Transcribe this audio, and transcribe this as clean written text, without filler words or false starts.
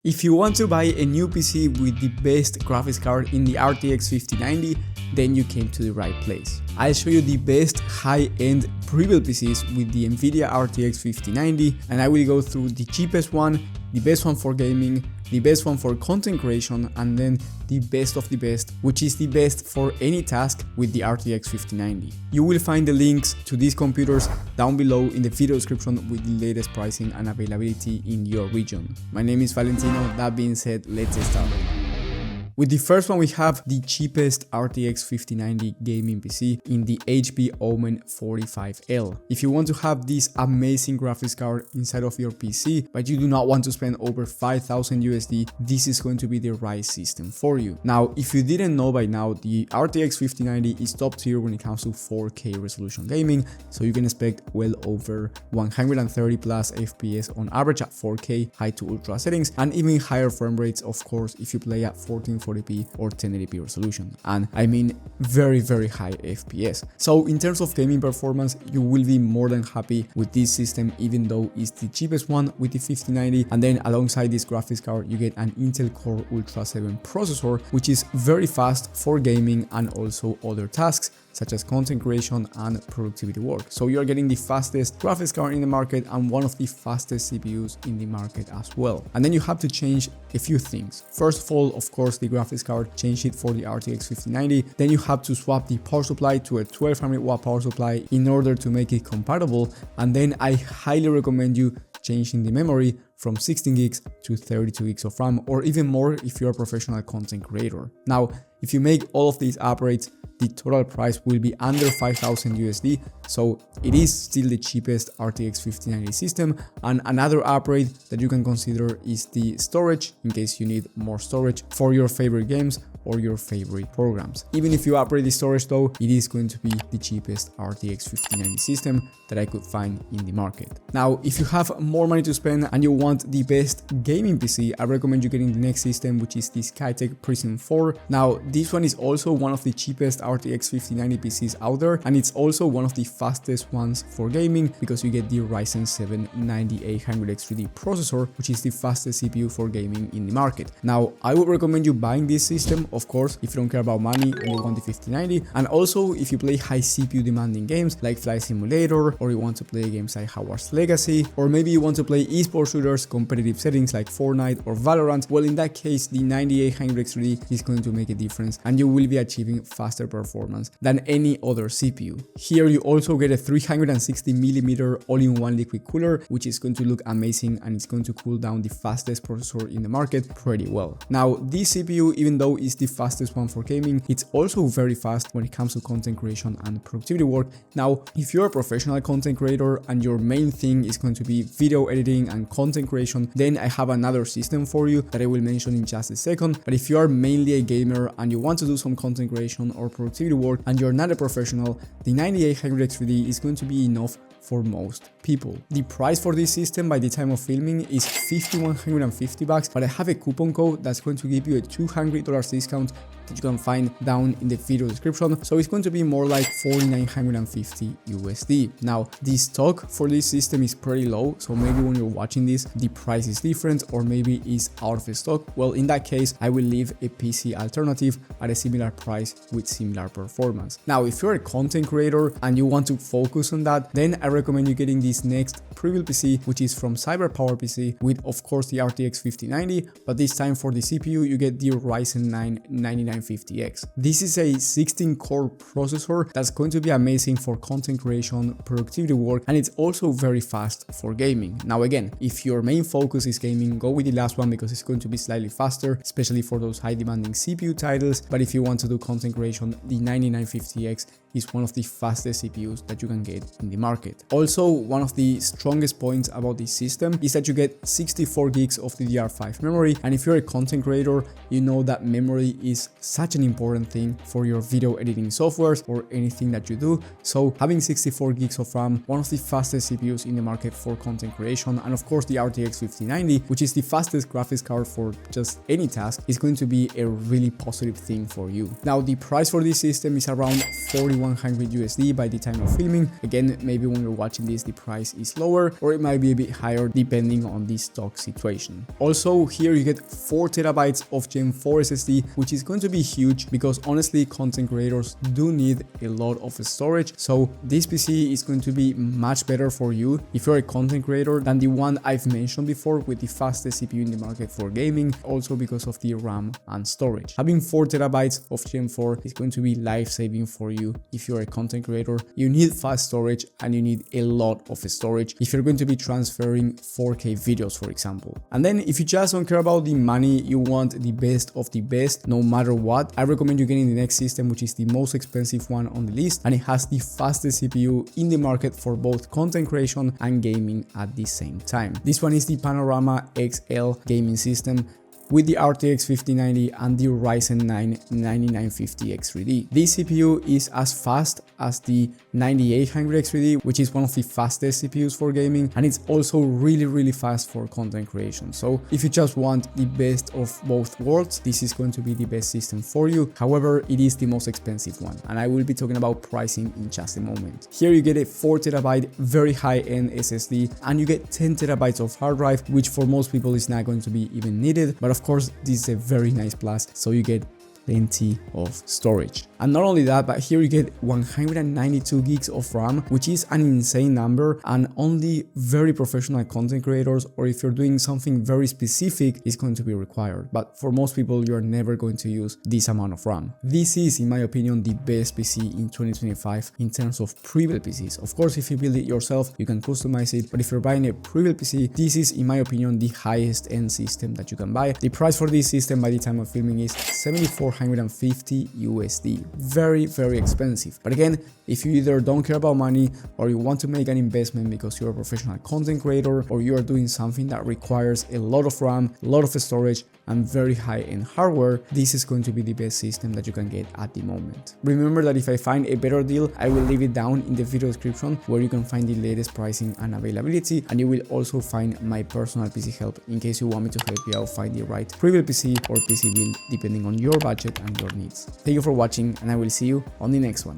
If you want to buy a new PC with the best graphics card in the RTX 5090, then you came to the right place. I'll show you the best high-end pre-built PCs with the Nvidia RTX 5090, and I will go through the cheapest one, the best one for gaming, the best one for content creation, and then the best of the best, which is the best for any task with the RTX 5090. You will find the links to these computers down below in the video description with the latest pricing and availability in your region. My name is Valentino. That being said, let's start. With the first one, we have the cheapest RTX 5090 gaming PC in the HP Omen 45L. If you want to have this amazing graphics card inside of your PC, but you do not want to spend over 5,000 USD, this is going to be the right system for you. Now, if you didn't know by now, the RTX 5090 is top tier when it comes to 4K resolution gaming, so you can expect well over 130 plus FPS on average at 4K high to ultra settings, and even higher frame rates, of course, if you play at 1440p or 1080p resolution, and I mean very high FPS. So in terms of gaming performance, you will be more than happy with this system, even though it's the cheapest one with the 5090. And then alongside this graphics card, you get an Intel Core Ultra 7 processor, which is very fast for gaming and also other tasks such as content creation and productivity work. So you're getting the fastest graphics card in the market and one of the fastest CPUs in the market as well. And then you have to change a few things. First of all, of course, the graphics card, change it for the RTX 5090. Then you have to swap the power supply to a 1200 watt power supply in order to make it compatible. And then I highly recommend you changing the memory from 16 gigs to 32 gigs of RAM, or even more if you're a professional content creator. Now, if you make all of these upgrades, the total price will be under 5,000 USD, so it is still the cheapest RTX 5090 system. And another upgrade that you can consider is the storage, in case you need more storage for your favorite games or your favorite programs. Even if you upgrade the storage though, it is going to be the cheapest RTX 5090 system that I could find in the market. Now, if you have more money to spend and you want the best gaming PC, I recommend you getting the next system, which is the Skytech Prism 4. Now, this one is also one of the cheapest RTX 5090 PCs out there, and it's also one of the fastest ones for gaming because you get the Ryzen 7 9800X3D processor, which is the fastest CPU for gaming in the market. Now, I would recommend you buying this system, of course, if you don't care about money and you want the 5090, and also if you play high CPU demanding games like Flight Simulator, or you want to play games like Hogwarts Legacy, or maybe you want to play esports shooters, competitive settings like Fortnite or Valorant. Well, in that case, the 9800X3D is going to make a difference and you will be achieving faster performance than any other CPU. Here you also get a 360mm all-in-one liquid cooler, which is going to look amazing and it's going to cool down the fastest processor in the market pretty well. Now, this CPU, even though it's the fastest one for gaming, it's also very fast when it comes to content creation and productivity work. Now, if you're a professional content creator and your main thing is going to be video editing and content creation, then I have another system for you that I will mention in just a second. But if you are mainly a gamer and you want to do some content creation or productivity work and you're not a professional, the 9800X3D is going to be enough for most people. The price for this system by the time of filming is $5,150, but I have a coupon code that's going to give you a $200 discount that you can find down in the video description, so it's going to be more like $4,950 USD. Now, the stock for this system is pretty low, so maybe when you're watching this, the price is different or maybe it's out of stock. Well, in that case, I will leave a PC alternative at a similar price with similar performance. Now, if you're a content creator and you want to focus on that, then I recommend you getting this next pre-built PC, which is from CyberPower PC with, of course, the RTX 5090, but this time for the CPU, you get the Ryzen 9 9950X. This is a 16-core processor that's going to be amazing for content creation, productivity work, and it's also very fast for gaming. Now, again, if your main focus is gaming, go with the last one because it's going to be slightly faster, especially for those high-demanding CPU titles. But if you want to do content creation, the 9950X is one of the fastest CPUs that you can get in the market. Also, one of the strongest points about this system is that you get 64 gigs of DDR5 memory, and if you're a content creator, you know that memory is such an important thing for your video editing softwares or anything that you do. So having 64 gigs of RAM, one of the fastest CPUs in the market for content creation, and of course the RTX 5090, which is the fastest graphics card for just any task, is going to be a really positive thing for you. Now, the price for this system is around $4,100 USD by the time of filming. Again, maybe when you're you're watching this, the price is lower, or it might be a bit higher depending on the stock situation. Also, here you get 4 terabytes of Gen 4 SSD, which is going to be huge because honestly, content creators do need a lot of storage. So this PC is going to be much better for you if you're a content creator than the one I've mentioned before with the fastest CPU in the market for gaming, also because of the RAM and storage. Having 4 terabytes of Gen 4 is going to be life-saving for you if you're a content creator. You need fast storage and you need a lot of storage if you're going to be transferring 4K videos, for example. And then if you just don't care about the money, you want the best of the best no matter what, I recommend you getting the next system, which is the most expensive one on the list, and it has the fastest CPU in the market for both content creation and gaming at the same time. This one is the Panorama XL gaming system with the RTX 5090 and the Ryzen 9 9950X3D. This CPU is as fast as the 9800X3D, which is one of the fastest CPUs for gaming, and it's also really fast for content creation. So if you just want the best of both worlds, this is going to be the best system for you. However, it is the most expensive one, and I will be talking about pricing in just a moment. Here you get a 4 terabyte very high-end SSD, and you get 10 terabytes of hard drive, which for most people is not going to be even needed, but of course this is a very nice plus, so you get plenty of storage. And not only that, but here you get 192 gigs of RAM, which is an insane number, and only very professional content creators, or if you're doing something very specific, is going to be required. But for most people, you're never going to use this amount of RAM. This is, in my opinion, the best PC in 2025 in terms of pre-built PCs. Of course, if you build it yourself, you can customize it, but if you're buying a pre-built PC, this is, in my opinion, the highest end system that you can buy. The price for this system by the time of filming is $7,450 USD. Very expensive. But again, if you either don't care about money, or you want to make an investment because you're a professional content creator, or you are doing something that requires a lot of RAM, a lot of storage, and very high-end hardware, this is going to be the best system that you can get at the moment. Remember that if I find a better deal, I will leave it down in the video description where you can find the latest pricing and availability, and you will also find my personal PC help in case you want me to help you out find the right pre-built PC or PC build depending on your budget and your needs. Thank you for watching, and I will see you on the next one.